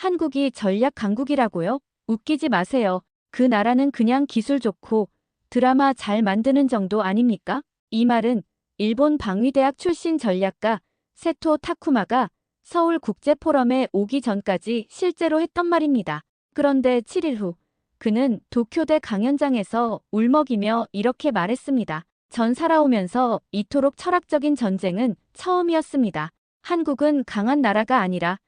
한국이 전략 강국이라고요? 웃기지 마세요. 그 나라는 그냥 기술 좋고 드라마 잘 만드는 정도 아닙니까? 이 말은 일본 방위대학 출신 전략가 세토 타쿠마가 서울 국제포럼에 오기 전까지 실제로 했던 말입니다. 그런데 7일 후 그는 도쿄대 강연장에서 울먹이며 이렇게 말했습니다. 전 살아오면서 이토록 철학적인 전쟁은 처음이었습니다. 한국은 강한 나라가 아니라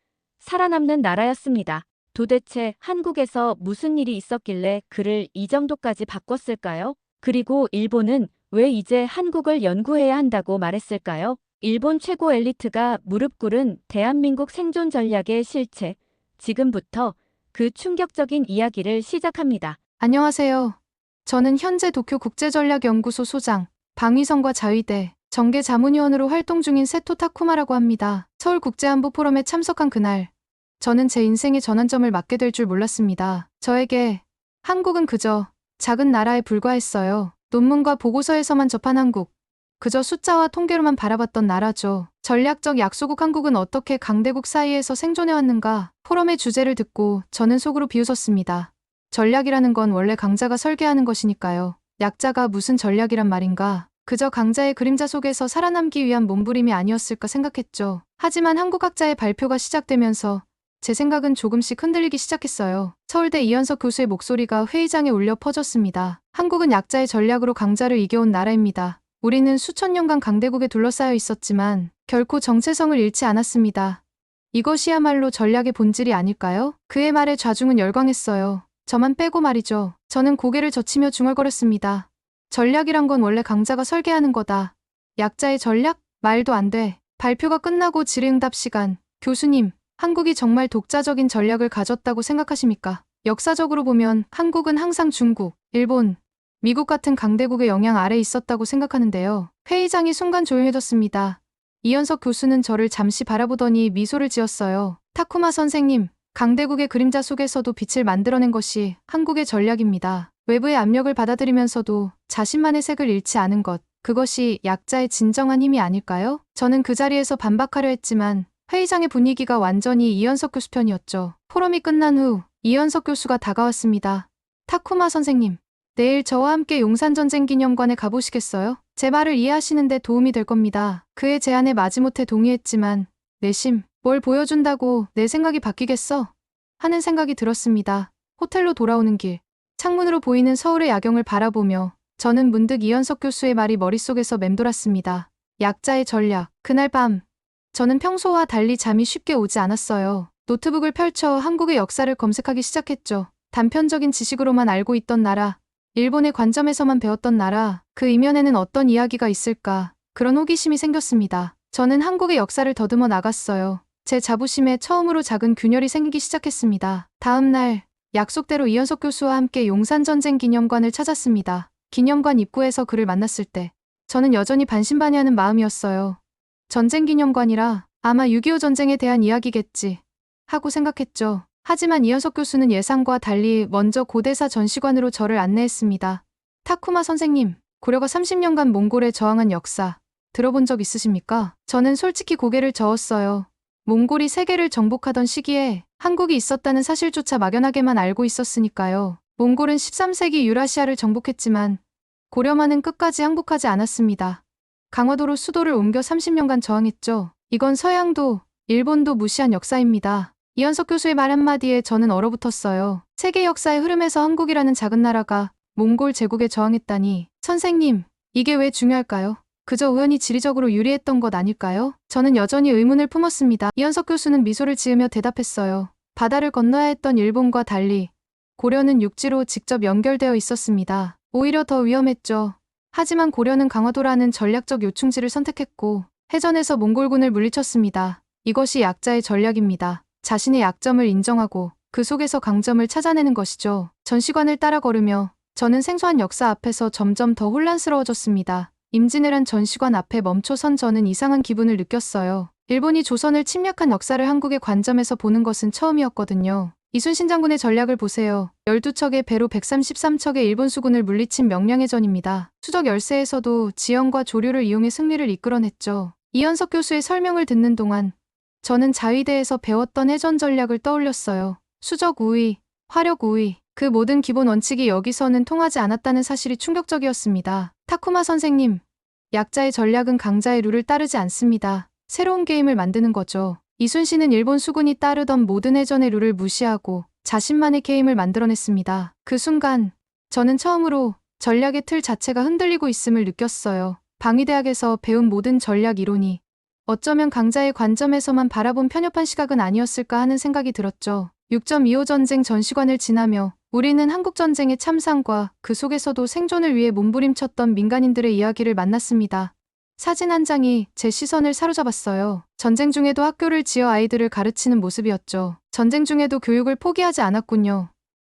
살아남는 나라였습니다. 도대체 한국에서 무슨 일이 있었길래 그를 이 정도까지 바꿨을까요? 그리고 일본은 왜 이제 한국을 연구해야 한다고 말했을까요? 일본 최고 엘리트가 무릎 꿇은 대한민국 생존 전략의 실체. 지금부터 그 충격적인 이야기를 시작합니다. 안녕하세요. 저는 현재 도쿄 국제전략연구소 소장, 방위성과 자위대, 정계자문위원으로 활동 중인 세토 타쿠마라고 합니다. 서울국제안보포럼에 참석한 그날, 저는 제 인생의 전환점을 맞게 될 줄 몰랐습니다. 저에게 한국은 그저 작은 나라에 불과했어요. 논문과 보고서에서만 접한 한국, 그저 숫자와 통계로만 바라봤던 나라죠. 전략적 약소국 한국은 어떻게 강대국 사이에서 생존해왔는가? 포럼의 주제를 듣고 저는 속으로 비웃었습니다. 전략이라는 건 원래 강자가 설계하는 것이니까요. 약자가 무슨 전략이란 말인가? 그저 강자의 그림자 속에서 살아남기 위한 몸부림이 아니었을까 생각했죠. 하지만 한국학자의 발표가 시작되면서 제 생각은 조금씩 흔들리기 시작했어요. 서울대 이현석 교수의 목소리가 회의장에 울려 퍼졌습니다. 한국은 약자의 전략으로 강자를 이겨온 나라입니다. 우리는 수천 년간 강대국에 둘러싸여 있었지만 결코 정체성을 잃지 않았습니다. 이것이야말로 전략의 본질이 아닐까요? 그의 말에 좌중은 열광했어요. 저만 빼고 말이죠. 저는 고개를 젖히며 중얼거렸습니다. 전략이란 건 원래 강자가 설계하는 거다. 약자의 전략? 말도 안 돼. 발표가 끝나고 질의응답 시간. 교수님, 한국이 정말 독자적인 전략을 가졌다고 생각하십니까? 역사적으로 보면 한국은 항상 중국, 일본, 미국 같은 강대국의 영향 아래 있었다고 생각하는데요. 회의장이 순간 조용해졌습니다. 이현석 교수는 저를 잠시 바라보더니 미소를 지었어요. 타쿠마 선생님, 강대국의 그림자 속에서도 빛을 만들어낸 것이 한국의 전략입니다. 외부의 압력을 받아들이면서도 자신만의 색을 잃지 않은 것, 그것이 약자의 진정한 힘이 아닐까요? 저는 그 자리에서 반박하려 했지만 회의장의 분위기가 완전히 이현석 교수 편이었죠. 포럼이 끝난 후 이현석 교수가 다가왔습니다. 타쿠마 선생님, 내일 저와 함께 용산전쟁 기념관에 가보시겠어요? 제 말을 이해하시는데 도움이 될 겁니다. 그의 제안에 마지못해 동의했지만 내심, 뭘 보여준다고 내 생각이 바뀌겠어? 하는 생각이 들었습니다. 호텔로 돌아오는 길, 창문으로 보이는 서울의 야경을 바라보며 저는 문득 이현석 교수의 말이 머릿속에서 맴돌았습니다. 약자의 전략. 그날 밤, 저는 평소와 달리 잠이 쉽게 오지 않았어요. 노트북을 펼쳐 한국의 역사를 검색하기 시작했죠. 단편적인 지식으로만 알고 있던 나라, 일본의 관점에서만 배웠던 나라, 그 이면에는 어떤 이야기가 있을까? 그런 호기심이 생겼습니다. 저는 한국의 역사를 더듬어 나갔어요. 제 자부심에 처음으로 작은 균열이 생기기 시작했습니다. 다음 날, 약속대로 이현석 교수와 함께 용산전쟁 기념관을 찾았습니다. 기념관 입구에서 그를 만났을 때, 저는 여전히 반신반의하는 마음이었어요. 전쟁 기념관이라 아마 6.25 전쟁에 대한 이야기겠지 하고 생각했죠. 하지만 이현석 교수는 예상과 달리 먼저 고대사 전시관으로 저를 안내했습니다. 타쿠마 선생님, 고려가 30년간 몽골에 저항한 역사 들어본 적 있으십니까? 저는 솔직히 고개를 저었어요. 몽골이 세계를 정복하던 시기에 한국이 있었다는 사실조차 막연하게만 알고 있었으니까요. 몽골은 13세기 유라시아를 정복했지만 고려만은 끝까지 항복하지 않았습니다. 강화도로 수도를 옮겨 30년간 저항했죠. 이건 서양도 일본도 무시한 역사입니다. 이현석 교수의 말 한마디에 저는 얼어붙었어요. 세계 역사의 흐름에서 한국이라는 작은 나라가 몽골 제국에 저항했다니. 선생님, 이게 왜 중요할까요? 그저 우연히 지리적으로 유리했던 것 아닐까요? 저는 여전히 의문을 품었습니다. 이현석 교수는 미소를 지으며 대답했어요. 바다를 건너야 했던 일본과 달리 고려는 육지로 직접 연결되어 있었습니다. 오히려 더 위험했죠. 하지만 고려는 강화도라는 전략적 요충지를 선택했고 해전에서 몽골군을 물리쳤습니다. 이것이 약자의 전략입니다. 자신의 약점을 인정하고 그 속에서 강점을 찾아내는 것이죠. 전시관을 따라 걸으며 저는 생소한 역사 앞에서 점점 더 혼란스러워졌습니다. 임진왜란 전시관 앞에 멈춰선 저는 이상한 기분을 느꼈어요. 일본이 조선을 침략한 역사를 한국의 관점에서 보는 것은 처음이었거든요. 이순신 장군의 전략을 보세요. 12척의 배로 133척의 일본 수군을 물리친 명량해전입니다. 수적 열세에서도 지형과 조류를 이용해 승리를 이끌어냈죠. 이현석 교수의 설명을 듣는 동안 저는 자위대에서 배웠던 해전 전략을 떠올렸어요. 수적 우위, 화력 우위, 그 모든 기본 원칙이 여기서는 통하지 않았다는 사실이 충격적이었습니다. 타쿠마 선생님, 약자의 전략은 강자의 룰을 따르지 않습니다. 새로운 게임을 만드는 거죠. 이순신은 일본 수군이 따르던 모든 해전의 룰을 무시하고 자신만의 게임을 만들어냈습니다. 그 순간 저는 처음으로 전략의 틀 자체가 흔들리고 있음을 느꼈어요. 방위대학에서 배운 모든 전략 이론이 어쩌면 강자의 관점에서만 바라본 편협한 시각은 아니었을까 하는 생각이 들었죠. 6.25 전쟁 전시관을 지나며 우리는 한국전쟁의 참상과 그 속에서도 생존을 위해 몸부림쳤던 민간인들의 이야기를 만났습니다. 사진 한 장이 제 시선을 사로잡았어요. 전쟁 중에도 학교를 지어 아이들을 가르치는 모습이었죠. 전쟁 중에도 교육을 포기하지 않았군요.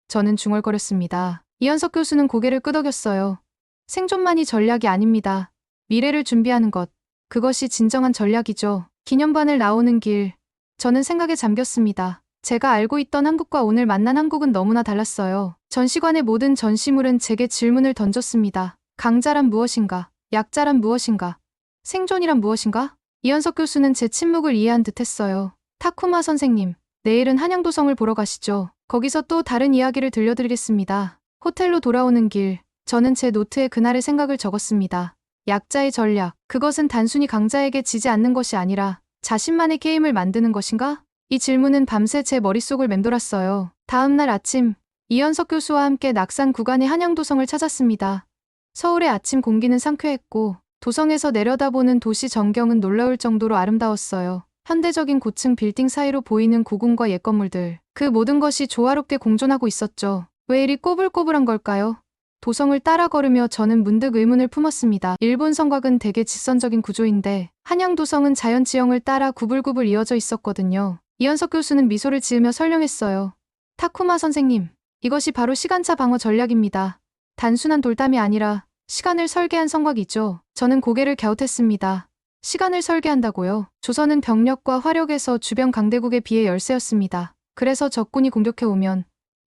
저는 중얼거렸습니다. 이현석 교수는 고개를 끄덕였어요. 생존만이 전략이 아닙니다. 미래를 준비하는 것, 그것이 진정한 전략이죠. 기념관을 나오는 길, 저는 생각에 잠겼습니다. 제가 알고 있던 한국과 오늘 만난 한국은 너무나 달랐어요. 전시관의 모든 전시물은 제게 질문을 던졌습니다. 강자란 무엇인가? 약자란 무엇인가? 생존이란 무엇인가? 이현석 교수는 제 침묵을 이해한 듯 했어요. 타쿠마 선생님, 내일은 한양도성을 보러 가시죠. 거기서 또 다른 이야기를 들려드리겠습니다. 호텔로 돌아오는 길, 저는 제 노트에 그날의 생각을 적었습니다. 약자의 전략, 그것은 단순히 강자에게 지지 않는 것이 아니라 자신만의 게임을 만드는 것인가? 이 질문은 밤새 제 머릿속을 맴돌았어요. 다음 날 아침, 이현석 교수와 함께 낙산 구간의 한양도성을 찾았습니다. 서울의 아침 공기는 상쾌했고 도성에서 내려다보는 도시 전경은 놀라울 정도로 아름다웠어요. 현대적인 고층 빌딩 사이로 보이는 고궁과 옛 건물들, 그 모든 것이 조화롭게 공존하고 있었죠. 왜 이리 꼬불꼬불한 걸까요? 도성을 따라 걸으며 저는 문득 의문을 품었습니다. 일본 성곽은 대개 직선적인 구조인데 한양도성은 자연 지형을 따라 구불구불 이어져 있었거든요. 이현석 교수는 미소를 지으며 설명했어요. 타쿠마 선생님, 이것이 바로 시간차 방어 전략입니다. 단순한 돌담이 아니라 시간을 설계한 성곽이죠. 저는 고개를 갸웃했습니다. 시간을 설계한다고요? 조선은 병력과 화력에서 주변 강대국에 비해 열세였습니다. 그래서 적군이 공격해오면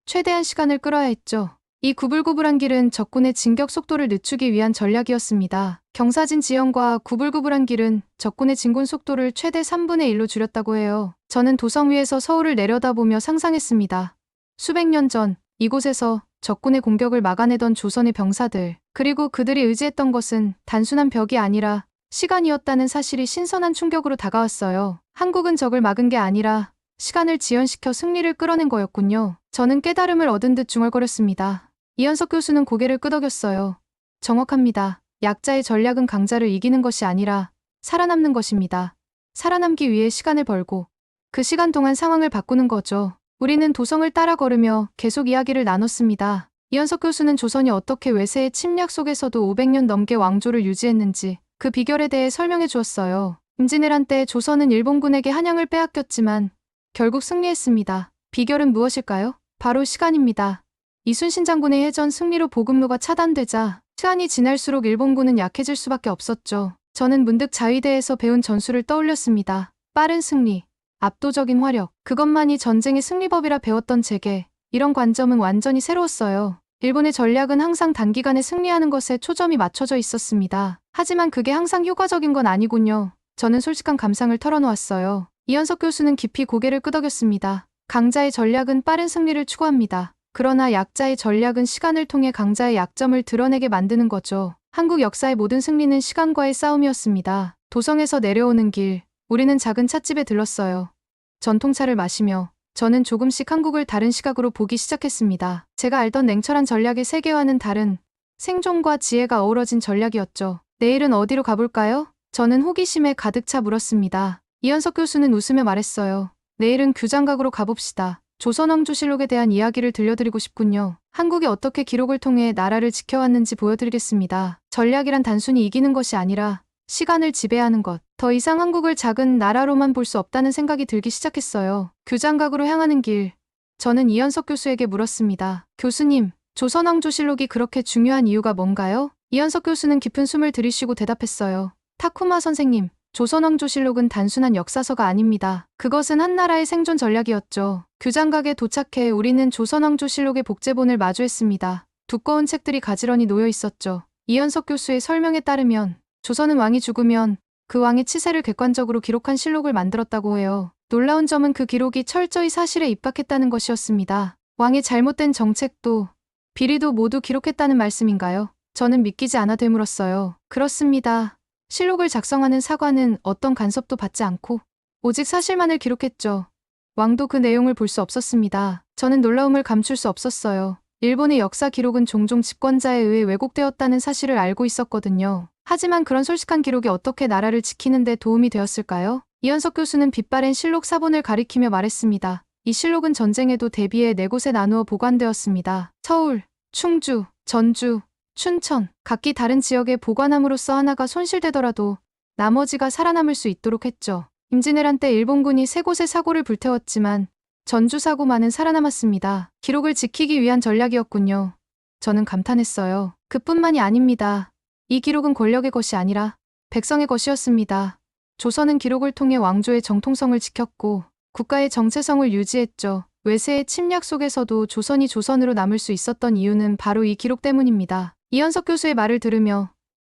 최대한 시간을 끌어야 했죠. 이 구불구불한 길은 적군의 진격 속도를 늦추기 위한 전략이었습니다. 경사진 지형과 구불구불한 길은 적군의 진군 속도를 최대 3분의 1로 줄였다고 해요. 저는 도성 위에서 서울을 내려다보며 상상했습니다. 수백 년 전 이곳에서 적군의 공격을 막아내던 조선의 병사들, 그리고 그들이 의지했던 것은 단순한 벽이 아니라 시간이었다는 사실이 신선한 충격으로 다가왔어요. 한국은 적을 막은 게 아니라 시간을 지연시켜 승리를 끌어낸 거였군요. 저는 깨달음을 얻은 듯 중얼거렸습니다. 이현석 교수는 고개를 끄덕였어요. 정확합니다. 약자의 전략은 강자를 이기는 것이 아니라 살아남는 것입니다. 살아남기 위해 시간을 벌고 그 시간 동안 상황을 바꾸는 거죠. 우리는 도성을 따라 걸으며 계속 이야기를 나눴습니다. 이현석 교수는 조선이 어떻게 외세의 침략 속에서도 500년 넘게 왕조를 유지했는지 그 비결에 대해 설명해 주었어요. 임진왜란 때 조선은 일본군에게 한양을 빼앗겼지만 결국 승리했습니다. 비결은 무엇일까요? 바로 시간입니다. 이순신 장군의 해전 승리로 보급로가 차단되자 시간이 지날수록 일본군은 약해질 수밖에 없었죠. 저는 문득 자위대에서 배운 전술을 떠올렸습니다. 빠른 승리, 압도적인 화력, 그것만이 전쟁의 승리법이라 배웠던 제게 이런 관점은 완전히 새로웠어요. 일본의 전략은 항상 단기간에 승리하는 것에 초점이 맞춰져 있었습니다. 하지만 그게 항상 효과적인 건 아니군요. 저는 솔직한 감상을 털어놓았어요. 이현석 교수는 깊이 고개를 끄덕였습니다. 강자의 전략은 빠른 승리를 추구합니다. 그러나 약자의 전략은 시간을 통해 강자의 약점을 드러내게 만드는 거죠. 한국 역사의 모든 승리는 시간과의 싸움이었습니다. 도성에서 내려오는 길, 우리는 작은 찻집에 들렀어요. 전통차를 마시며 저는 조금씩 한국을 다른 시각으로 보기 시작했습니다. 제가 알던 냉철한 전략의 세계와는 다른 생존과 지혜가 어우러진 전략이었죠. 내일은 어디로 가볼까요? 저는 호기심에 가득 차 물었습니다. 이현석 교수는 웃으며 말했어요. 내일은 규장각으로 가봅시다. 조선왕조실록에 대한 이야기를 들려드리고 싶군요. 한국이 어떻게 기록을 통해 나라를 지켜왔는지 보여드리겠습니다. 전략이란 단순히 이기는 것이 아니라 시간을 지배하는 것. 더 이상 한국을 작은 나라로만 볼 수 없다는 생각이 들기 시작했어요. 규장각으로 향하는 길. 저는 이현석 교수에게 물었습니다. 교수님, 조선왕조실록이 그렇게 중요한 이유가 뭔가요? 이현석 교수는 깊은 숨을 들이쉬고 대답했어요. 타쿠마 선생님, 조선왕조실록은 단순한 역사서가 아닙니다. 그것은 한 나라의 생존 전략이었죠. 규장각에 도착해 우리는 조선왕조실록의 복제본을 마주했습니다. 두꺼운 책들이 가지런히 놓여 있었죠. 이현석 교수의 설명에 따르면 조선은 왕이 죽으면 그 왕의 치세를 객관적으로 기록한 실록을 만들었다고 해요. 놀라운 점은 그 기록이 철저히 사실에 입각했다는 것이었습니다. 왕의 잘못된 정책도 비리도 모두 기록했다는 말씀인가요? 저는 믿기지 않아 되물었어요. 그렇습니다. 실록을 작성하는 사관은 어떤 간섭도 받지 않고 오직 사실만을 기록했죠. 왕도 그 내용을 볼 수 없었습니다. 저는 놀라움을 감출 수 없었어요. 일본의 역사 기록은 종종 집권자에 의해 왜곡되었다는 사실을 알고 있었거든요. 하지만 그런 솔직한 기록이 어떻게 나라를 지키는 데 도움이 되었을까요? 이현석 교수는 빛바랜 실록 사본을 가리키며 말했습니다. 이 실록은 전쟁에도 대비해 4곳에 나누어 보관되었습니다. 서울, 충주, 전주, 춘천, 각기 다른 지역에 보관함으로써 하나가 손실되더라도 나머지가 살아남을 수 있도록 했죠. 임진왜란 때 일본군이 3곳의 사고를 불태웠지만 전주 사고만은 살아남았습니다. 기록을 지키기 위한 전략이었군요. 저는 감탄했어요. 그뿐만이 아닙니다. 이 기록은 권력의 것이 아니라 백성의 것이었습니다. 조선은 기록을 통해 왕조의 정통성을 지켰고 국가의 정체성을 유지했죠. 외세의 침략 속에서도 조선이 조선으로 남을 수 있었던 이유는 바로 이 기록 때문입니다. 이현석 교수의 말을 들으며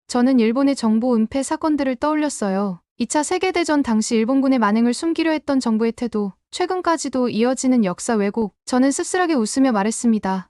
저는 일본의 정보 은폐 사건들을 떠올렸어요. 2차 세계대전 당시 일본군의 만행을 숨기려 했던 정부의 태도, 최근까지도 이어지는 역사 왜곡. 저는 씁쓸하게 웃으며 말했습니다.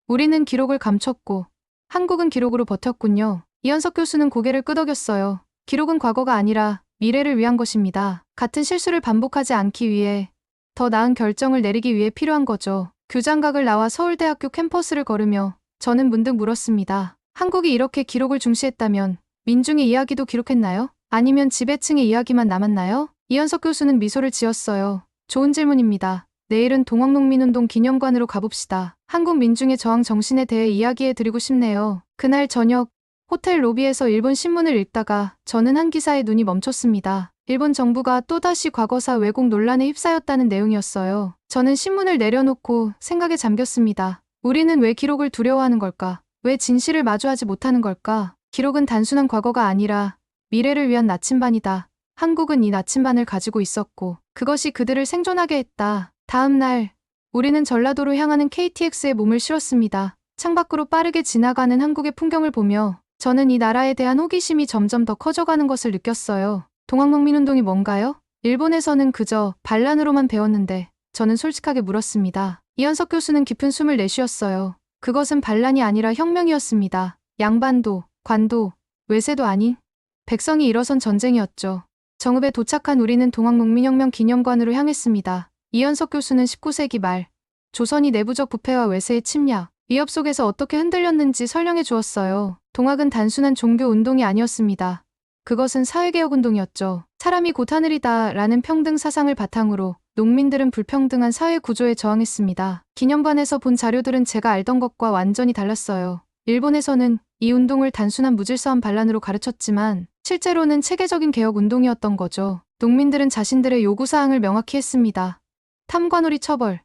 우리는 기록을 감췄고 한국은 기록으로 버텼군요. 이현석 교수는 고개를 끄덕였어요. 기록은 과거가 아니라 미래를 위한 것입니다. 같은 실수를 반복하지 않기 위해 더 나은 결정을 내리기 위해 필요한 거죠. 교장각을 나와 서울대학교 캠퍼스를 걸으며 저는 문득 물었습니다. 한국이 이렇게 기록을 중시했다면 민중의 이야기도 기록했나요? 아니면 지배층의 이야기만 남았나요? 이현석 교수는 미소를 지었어요. 좋은 질문입니다. 내일은 동학농민운동 기념관으로 가봅시다. 한국 민중의 저항 정신에 대해 이야기해 드리고 싶네요. 그날 저녁 호텔 로비에서 일본 신문을 읽다가 저는 한 기사에 눈이 멈췄습니다. 일본 정부가 또다시 과거사 왜곡 논란에 휩싸였다는 내용이었어요. 저는 신문을 내려놓고 생각에 잠겼습니다. 우리는 왜 기록을 두려워하는 걸까? 왜 진실을 마주하지 못하는 걸까? 기록은 단순한 과거가 아니라 미래를 위한 나침반이다. 한국은 이 나침반을 가지고 있었고 그것이 그들을 생존하게 했다. 다음 날 우리는 전라도로 향하는 KTX에 몸을 실었습니다. 창밖으로 빠르게 지나가는 한국의 풍경을 보며 저는 이 나라에 대한 호기심이 점점 더 커져가는 것을 느꼈어요. 동학농민운동이 뭔가요? 일본에서는 그저 반란으로만 배웠는데 저는 솔직하게 물었습니다. 이현석 교수는 깊은 숨을 내쉬었어요. 그것은 반란이 아니라 혁명이었습니다. 양반도, 관도, 외세도 아닌 백성이 일어선 전쟁이었죠. 정읍에 도착한 우리는 동학농민혁명 기념관으로 향했습니다. 이현석 교수는 19세기 말 조선이 내부적 부패와 외세의 침략, 위협 속에서 어떻게 흔들렸는지 설명해 주었어요. 동학은 단순한 종교 운동이 아니었습니다. 그것은 사회개혁 운동이었죠. 사람이 곧 하늘이다 라는 평등 사상을 바탕으로 농민들은 불평등한 사회 구조에 저항했습니다. 기념관에서 본 자료들은 제가 알던 것과 완전히 달랐어요. 일본에서는 이 운동을 단순한 무질서한 반란으로 가르쳤지만 실제로는 체계적인 개혁 운동이었던 거죠. 농민들은 자신들의 요구사항을 명확히 했습니다. 탐관오리 처벌,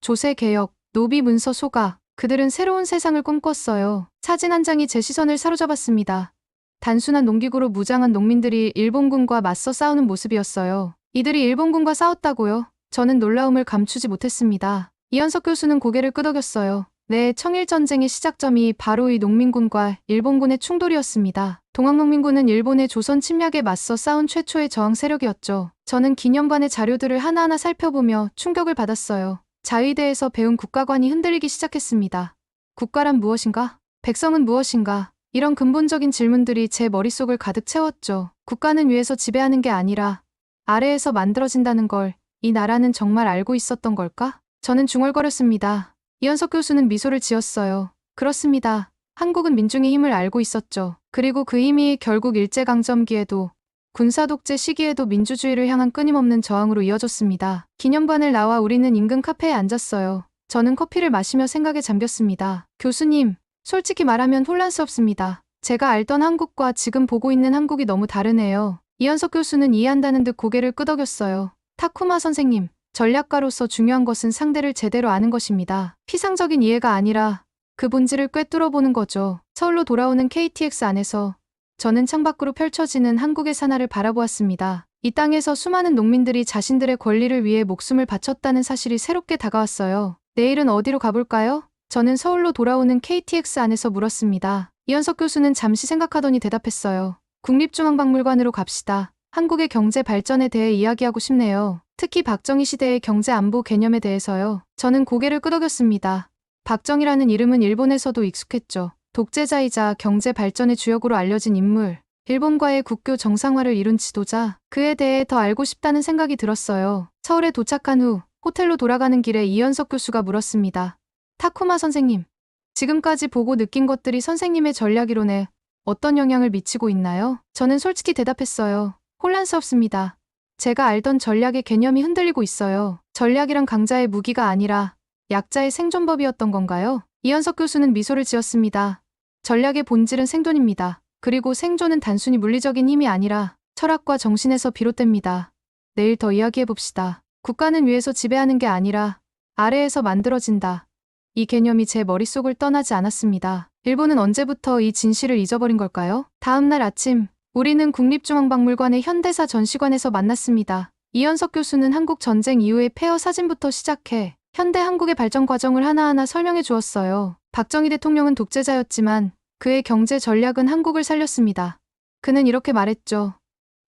조세 개혁, 노비 문서 소각. 그들은 새로운 세상을 꿈꿨어요. 사진 한 장이 제 시선을 사로잡았습니다. 단순한 농기구로 무장한 농민들이 일본군과 맞서 싸우는 모습이었어요. 이들이 일본군과 싸웠다고요? 저는 놀라움을 감추지 못했습니다. 이현석 교수는 고개를 끄덕였어요. 네, 청일전쟁의 시작점이 바로 이 농민군과 일본군의 충돌이었습니다. 동학농민군은 일본의 조선 침략에 맞서 싸운 최초의 저항 세력이었죠. 저는 기념관의 자료들을 하나하나 살펴보며 충격을 받았어요. 자위대에서 배운 국가관이 흔들리기 시작했습니다. 국가란 무엇인가? 백성은 무엇인가? 이런 근본적인 질문들이 제 머릿속을 가득 채웠죠. 국가는 위에서 지배하는 게 아니라 아래에서 만들어진다는 걸 이 나라는 정말 알고 있었던 걸까? 저는 중얼거렸습니다. 이현석 교수는 미소를 지었어요. 그렇습니다. 한국은 민중의 힘을 알고 있었죠. 그리고 그 힘이 결국 일제강점기에도 군사독재 시기에도 민주주의를 향한 끊임없는 저항으로 이어졌습니다. 기념관을 나와 우리는 인근 카페에 앉았어요. 저는 커피를 마시며 생각에 잠겼습니다. 교수님, 솔직히 말하면 혼란스럽습니다. 제가 알던 한국과 지금 보고 있는 한국이 너무 다르네요. 이현석 교수는 이해한다는 듯 고개를 끄덕였어요. 타쿠마 선생님, 전략가로서 중요한 것은 상대를 제대로 아는 것입니다. 피상적인 이해가 아니라 그 본질을 꿰뚫어보는 거죠. 서울로 돌아오는 KTX 안에서 저는 창밖으로 펼쳐지는 한국의 산하를 바라보았습니다. 이 땅에서 수많은 농민들이 자신들의 권리를 위해 목숨을 바쳤다는 사실이 새롭게 다가왔어요. 내일은 어디로 가볼까요? 저는 서울로 돌아오는 KTX 안에서 물었습니다. 이현석 교수는 잠시 생각하더니 대답했어요. 국립중앙박물관으로 갑시다. 한국의 경제 발전에 대해 이야기하고 싶네요. 특히 박정희 시대의 경제 안보 개념에 대해서요. 저는 고개를 끄덕였습니다. 박정희라는 이름은 일본에서도 익숙했죠. 독재자이자 경제 발전의 주역으로 알려진 인물. 일본과의 국교 정상화를 이룬 지도자. 그에 대해 더 알고 싶다는 생각이 들었어요. 서울에 도착한 후 호텔로 돌아가는 길에 이현석 교수가 물었습니다. 타쿠마 선생님, 지금까지 보고 느낀 것들이 선생님의 전략 이론에 어떤 영향을 미치고 있나요? 저는 솔직히 대답했어요. 혼란스럽습니다. 제가 알던 전략의 개념이 흔들리고 있어요. 전략이란 강자의 무기가 아니라 약자의 생존법이었던 건가요? 이현석 교수는 미소를 지었습니다. 전략의 본질은 생존입니다. 그리고 생존은 단순히 물리적인 힘이 아니라 철학과 정신에서 비롯됩니다. 내일 더 이야기해봅시다. 국가는 위에서 지배하는 게 아니라 아래에서 만들어진다. 이 개념이 제 머릿속을 떠나지 않았습니다. 일본은 언제부터 이 진실을 잊어버린 걸까요? 다음 날 아침, 우리는 국립중앙박물관의 현대사 전시관에서 만났습니다. 이현석 교수는 한국 전쟁 이후의 폐허 사진부터 시작해 현대 한국의 발전 과정을 하나하나 설명해 주었어요. 박정희 대통령은 독재자였지만 그의 경제 전략은 한국을 살렸습니다. 그는 이렇게 말했죠.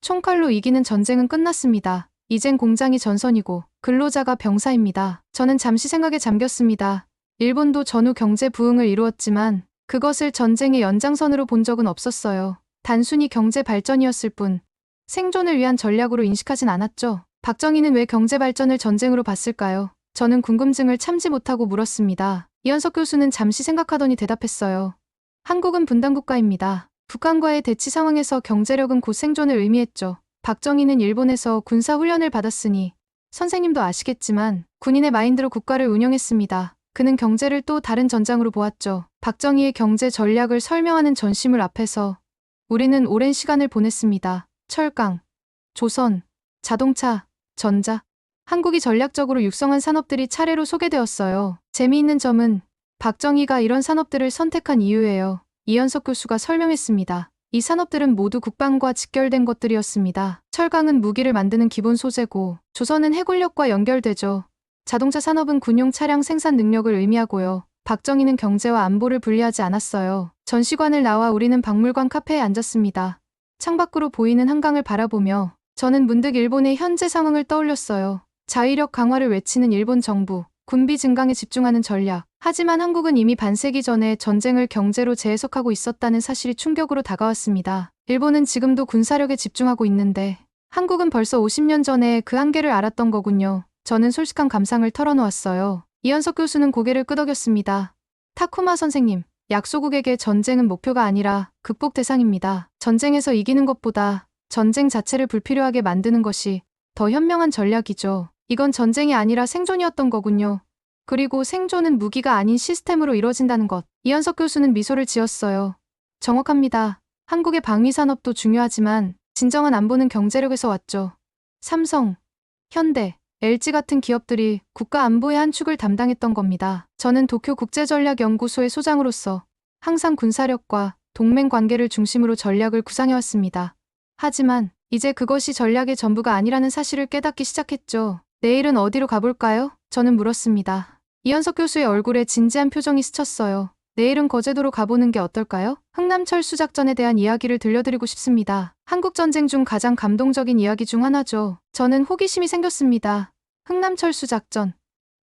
총칼로 이기는 전쟁은 끝났습니다. 이젠 공장이 전선이고 근로자가 병사입니다. 저는 잠시 생각에 잠겼습니다. 일본도 전후 경제 부흥을 이루었지만 그것을 전쟁의 연장선으로 본 적은 없었어요. 단순히 경제 발전이었을 뿐 생존을 위한 전략으로 인식하진 않았죠. 박정희는 왜 경제 발전을 전쟁으로 봤을까요? 저는 궁금증을 참지 못하고 물었습니다. 이현석 교수는 잠시 생각하더니 대답했어요. 한국은 분단국가입니다. 북한과의 대치 상황에서 경제력은 곧 생존을 의미했죠. 박정희는 일본에서 군사훈련을 받았으니 선생님도 아시겠지만 군인의 마인드로 국가를 운영했습니다. 그는 경제를 또 다른 전장으로 보았죠. 박정희의 경제 전략을 설명하는 전시물 앞에서 우리는 오랜 시간을 보냈습니다. 철강, 조선, 자동차, 전자. 한국이 전략적으로 육성한 산업들이 차례로 소개되었어요. 재미있는 점은 박정희가 이런 산업들을 선택한 이유예요. 이현석 교수가 설명했습니다. 이 산업들은 모두 국방과 직결된 것들이었습니다. 철강은 무기를 만드는 기본 소재고 조선은 해군력과 연결되죠. 자동차 산업은 군용 차량 생산 능력을 의미하고요. 박정희는 경제와 안보를 분리하지 않았어요. 전시관을 나와 우리는 박물관 카페에 앉았습니다. 창밖으로 보이는 한강을 바라보며 저는 문득 일본의 현재 상황을 떠올렸어요. 자위력 강화를 외치는 일본 정부, 군비 증강에 집중하는 전략. 하지만 한국은 이미 반세기 전에 전쟁을 경제로 재해석하고 있었다는 사실이 충격으로 다가왔습니다. 일본은 지금도 군사력에 집중하고 있는데 한국은 벌써 50년 전에 그 한계를 알았던 거군요. 저는 솔직한 감상을 털어놓았어요. 이현석 교수는 고개를 끄덕였습니다. 타쿠마 선생님, 약소국에게 전쟁은 목표가 아니라 극복 대상입니다. 전쟁에서 이기는 것보다 전쟁 자체를 불필요하게 만드는 것이 더 현명한 전략이죠. 이건 전쟁이 아니라 생존이었던 거군요. 그리고 생존은 무기가 아닌 시스템으로 이루어진다는 것. 이현석 교수는 미소를 지었어요. 정확합니다. 한국의 방위산업도 중요하지만 진정한 안보는 경제력에서 왔죠. 삼성, 현대, LG 같은 기업들이 국가 안보의 한 축을 담당했던 겁니다. 저는 도쿄 국제전략연구소의 소장으로서 항상 군사력과 동맹 관계를 중심으로 전략을 구상해왔습니다. 하지만 이제 그것이 전략의 전부가 아니라는 사실을 깨닫기 시작했죠. 내일은 어디로 가볼까요? 저는 물었습니다. 이현석 교수의 얼굴에 진지한 표정이 스쳤어요. 내일은 거제도로 가보는 게 어떨까요? 흥남철수작전에 대한 이야기를 들려드리고 싶습니다. 한국전쟁 중 가장 감동적인 이야기 중 하나죠. 저는 호기심이 생겼습니다. 흥남철수작전.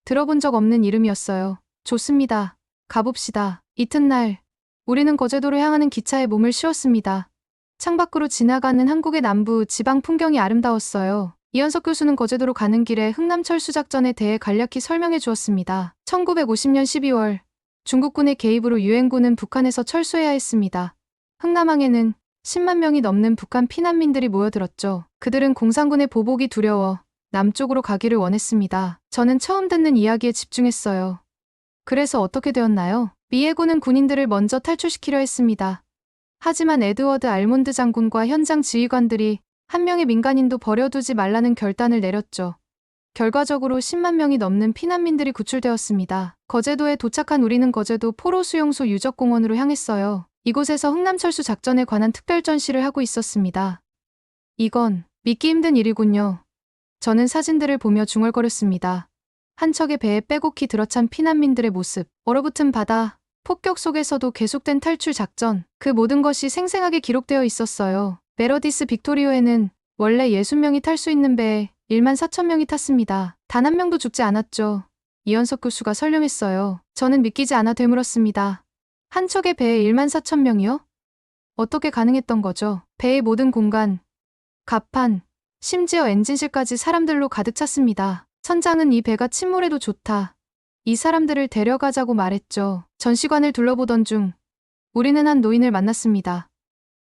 들어본 적 없는 이름이었어요. 좋습니다. 가봅시다. 이튿날 우리는 거제도로 향하는 기차에 몸을 씌웠습니다. 창밖으로 지나가는 한국의 남부 지방 풍경이 아름다웠어요. 이현석 교수는 거제도로 가는 길에 흥남철수작전에 대해 간략히 설명해 주었습니다. 1950년 12월 중국군의 개입으로 유엔군은 북한에서 철수해야 했습니다. 흥남항에는 10만 명이 넘는 북한 피난민들이 모여들었죠. 그들은 공산군의 보복이 두려워 남쪽으로 가기를 원했습니다. 저는 처음 듣는 이야기에 집중했어요. 그래서 어떻게 되었나요? 미해군은 군인들을 먼저 탈출시키려 했습니다. 하지만 에드워드 알몬드 장군과 현장 지휘관들이 한 명의 민간인도 버려두지 말라는 결단을 내렸죠. 결과적으로 10만 명이 넘는 피난민들이 구출되었습니다. 거제도에 도착한 우리는 거제도 포로수용소 유적공원으로 향했어요. 이곳에서 흥남철수 작전에 관한 특별 전시를 하고 있었습니다. 이건 믿기 힘든 일이군요. 저는 사진들을 보며 중얼거렸습니다. 한 척의 배에 빼곡히 들어찬 피난민들의 모습, 얼어붙은 바다, 폭격 속에서도 계속된 탈출 작전, 그 모든 것이 생생하게 기록되어 있었어요. 메러디스 빅토리오에는 원래 60명이 탈 수 있는 배에 14,000명이 탔습니다. 단 한 명도 죽지 않았죠. 이현석 교수가 설명했어요. 저는 믿기지 않아 되물었습니다. 한 척의 배에 14,000명이요? 어떻게 가능했던 거죠? 배의 모든 공간, 갑판, 심지어 엔진실까지 사람들로 가득 찼습니다. 선장은 이 배가 침몰해도 좋다. 이 사람들을 데려가자고 말했죠. 전시관을 둘러보던 중 우리는 한 노인을 만났습니다.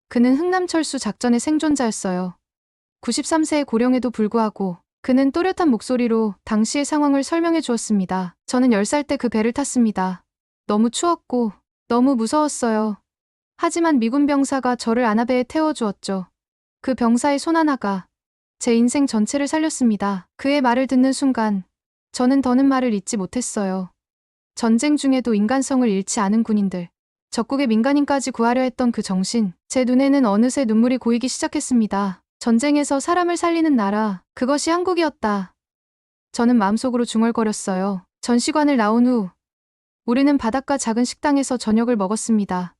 그는 흥남철수 작전의 생존자였어요. 93세의 고령에도 불구하고 그는 또렷한 목소리로 당시의 상황을 설명해 주었습니다. 저는 10살 때 그 배를 탔습니다. 너무 추웠고 너무 무서웠어요. 하지만 미군 병사가 저를 아나배에 태워주었죠. 그 병사의 손 하나가 제 인생 전체를 살렸습니다. 그의 말을 듣는 순간 저는 더는 말을 잇지 못했어요. 전쟁 중에도 인간성을 잃지 않은 군인들, 적국의 민간인까지 구하려 했던 그 정신, 제 눈에는 어느새 눈물이 고이기 시작했습니다. 전쟁에서 사람을 살리는 나라, 그것이 한국이었다. 저는 마음속으로 중얼거렸어요. 전시관을 나온 후 우리는 바닷가 작은 식당에서 저녁을 먹었습니다.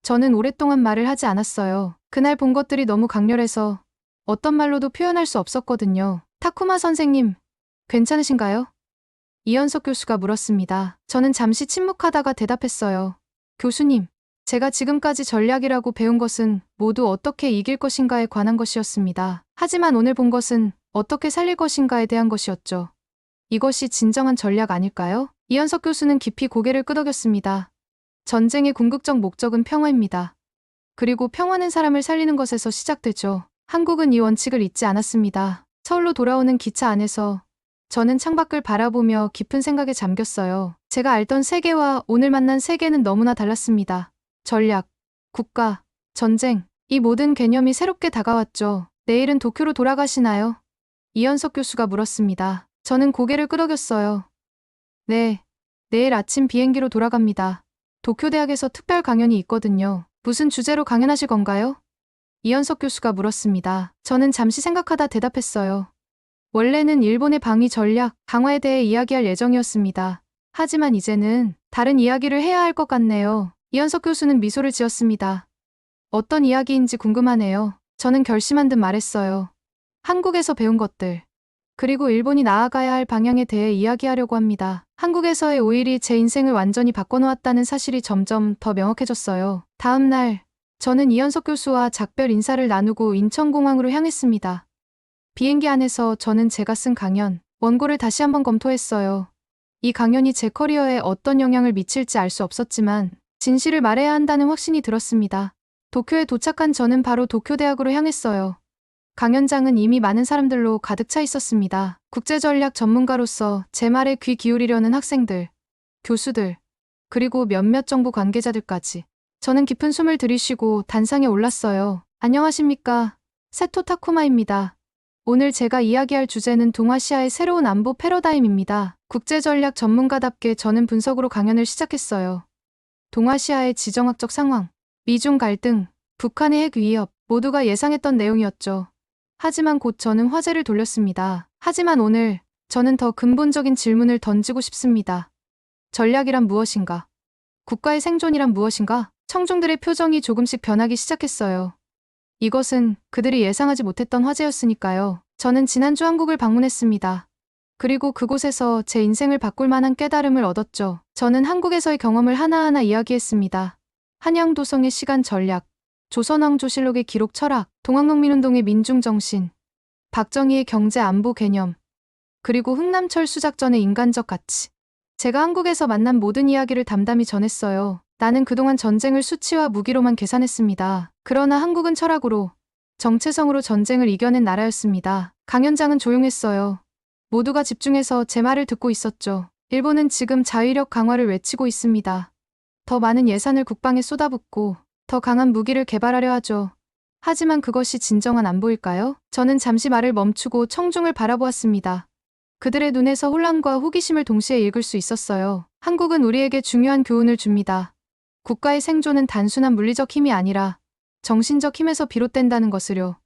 저는 오랫동안 말을 하지 않았어요. 그날 본 것들이 너무 강렬해서 어떤 말로도 표현할 수 없었거든요. 타쿠마 선생님, 괜찮으신가요? 이현석 교수가 물었습니다. 저는 잠시 침묵하다가 대답했어요. 교수님, 제가 지금까지 전략이라고 배운 것은 모두 어떻게 이길 것인가에 관한 것이었습니다. 하지만 오늘 본 것은 어떻게 살릴 것인가에 대한 것이었죠. 이것이 진정한 전략 아닐까요? 이현석 교수는 깊이 고개를 끄덕였습니다. 전쟁의 궁극적 목적은 평화입니다. 그리고 평화는 사람을 살리는 것에서 시작되죠. 한국은 이 원칙을 잊지 않았습니다. 서울로 돌아오는 기차 안에서 저는 창밖을 바라보며 깊은 생각에 잠겼어요. 제가 알던 세계와 오늘 만난 세계는 너무나 달랐습니다. 전략, 국가, 전쟁, 이 모든 개념이 새롭게 다가왔죠. 내일은 도쿄로 돌아가시나요? 이현석 교수가 물었습니다. 저는 고개를 끄덕였어요. 네, 내일 아침 비행기로 돌아갑니다. 도쿄대학에서 특별 강연이 있거든요. 무슨 주제로 강연하실 건가요? 이현석 교수가 물었습니다. 저는 잠시 생각하다 대답했어요. 원래는 일본의 방위 전략, 강화에 대해 이야기할 예정이었습니다. 하지만 이제는 다른 이야기를 해야 할 것 같네요. 이현석 교수는 미소를 지었습니다. 어떤 이야기인지 궁금하네요. 저는 결심한 듯 말했어요. 한국에서 배운 것들, 그리고 일본이 나아가야 할 방향에 대해 이야기하려고 합니다. 한국에서의 오일이 제 인생을 완전히 바꿔놓았다는 사실이 점점 더 명확해졌어요. 다음 날, 저는 이현석 교수와 작별 인사를 나누고 인천공항으로 향했습니다. 비행기 안에서 저는 제가 쓴 강연, 원고를 다시 한번 검토했어요. 이 강연이 제 커리어에 어떤 영향을 미칠지 알 수 없었지만 진실을 말해야 한다는 확신이 들었습니다. 도쿄에 도착한 저는 바로 도쿄대학으로 향했어요. 강연장은 이미 많은 사람들로 가득 차 있었습니다. 국제전략 전문가로서 제 말에 귀 기울이려는 학생들, 교수들, 그리고 몇몇 정부 관계자들까지. 저는 깊은 숨을 들이쉬고 단상에 올랐어요. 안녕하십니까. 세토 타쿠마입니다. 오늘 제가 이야기할 주제는 동아시아의 새로운 안보 패러다임입니다. 국제전략 전문가답게 저는 분석으로 강연을 시작했어요. 동아시아의 지정학적 상황, 미중 갈등, 북한의 핵 위협, 모두가 예상했던 내용이었죠. 하지만 곧 저는 화제를 돌렸습니다. 하지만 오늘 저는 더 근본적인 질문을 던지고 싶습니다. 전략이란 무엇인가? 국가의 생존이란 무엇인가? 청중들의 표정이 조금씩 변하기 시작했어요. 이것은 그들이 예상하지 못했던 화제였으니까요. 저는 지난주 한국을 방문했습니다. 그리고 그곳에서 제 인생을 바꿀 만한 깨달음을 얻었죠. 저는 한국에서의 경험을 하나하나 이야기했습니다. 한양도성의 시간 전략, 조선왕조실록의 기록 철학, 동학농민운동의 민중정신, 박정희의 경제 안보 개념, 그리고 흥남철수 작전의 인간적 가치. 제가 한국에서 만난 모든 이야기를 담담히 전했어요. 나는 그동안 전쟁을 수치와 무기로만 계산했습니다. 그러나 한국은 철학으로, 정체성으로 전쟁을 이겨낸 나라였습니다. 강연장은 조용했어요. 모두가 집중해서 제 말을 듣고 있었죠. 일본은 지금 자위력 강화를 외치고 있습니다. 더 많은 예산을 국방에 쏟아붓고 더 강한 무기를 개발하려 하죠. 하지만 그것이 진정한 안보일까요? 저는 잠시 말을 멈추고 청중을 바라보았습니다. 그들의 눈에서 혼란과 호기심을 동시에 읽을 수 있었어요. 한국은 우리에게 중요한 교훈을 줍니다. 국가의 생존은 단순한 물리적 힘이 아니라 정신적 힘에서 비롯된다는 것을요.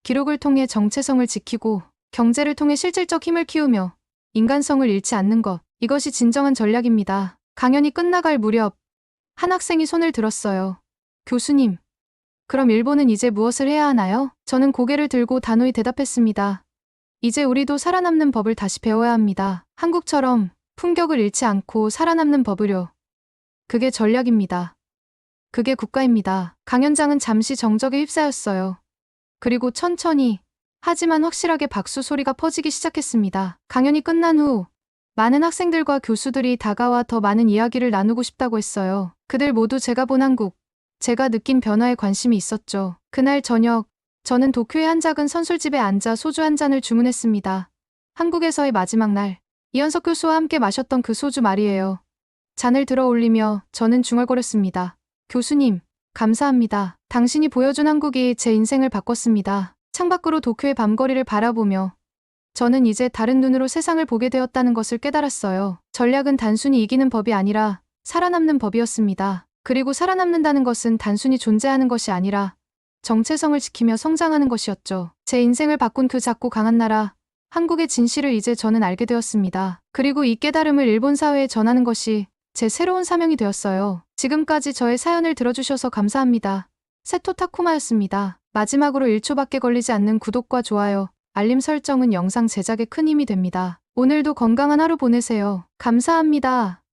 기록을 통해 정체성을 지키고 경제를 통해 실질적 힘을 키우며 인간성을 잃지 않는 것, 이것이 진정한 전략입니다. 강연이 끝나갈 무렵 한 학생이 손을 들었어요. 교수님, 그럼 일본은 이제 무엇을 해야 하나요? 저는 고개를 들고 단호히 대답했습니다. 이제 우리도 살아남는 법을 다시 배워야 합니다. 한국처럼 품격을 잃지 않고 살아남는 법을요. 그게 전략입니다. 그게 국가입니다. 강연장은 잠시 정적에 휩싸였어요. 그리고 천천히, 하지만 확실하게 박수 소리가 퍼지기 시작했습니다. 강연이 끝난 후 많은 학생들과 교수들이 다가와 더 많은 이야기를 나누고 싶다고 했어요. 그들 모두 제가 본 한국, 제가 느낀 변화에 관심이 있었죠. 그날 저녁, 저는 도쿄의 한 작은 선술집에 앉아 소주 한 잔을 주문했습니다. 한국에서의 마지막 날, 이현석 교수와 함께 마셨던 그 소주 말이에요. 잔을 들어 올리며 저는 중얼거렸습니다. 교수님, 감사합니다. 당신이 보여준 한국이 제 인생을 바꿨습니다. 창밖으로 도쿄의 밤거리를 바라보며 저는 이제 다른 눈으로 세상을 보게 되었다는 것을 깨달았어요. 전략은 단순히 이기는 법이 아니라 살아남는 법이었습니다. 그리고 살아남는다는 것은 단순히 존재하는 것이 아니라 정체성을 지키며 성장하는 것이었죠. 제 인생을 바꾼 그 작고 강한 나라, 한국의 진실을 이제 저는 알게 되었습니다. 그리고 이 깨달음을 일본 사회에 전하는 것이 제 새로운 사명이 되었어요. 지금까지 저의 사연을 들어주셔서 감사합니다. 세토 타쿠마였습니다. 마지막으로 1초밖에 걸리지 않는 구독과 좋아요, 알림 설정은 영상 제작에 큰 힘이 됩니다. 오늘도 건강한 하루 보내세요. 감사합니다.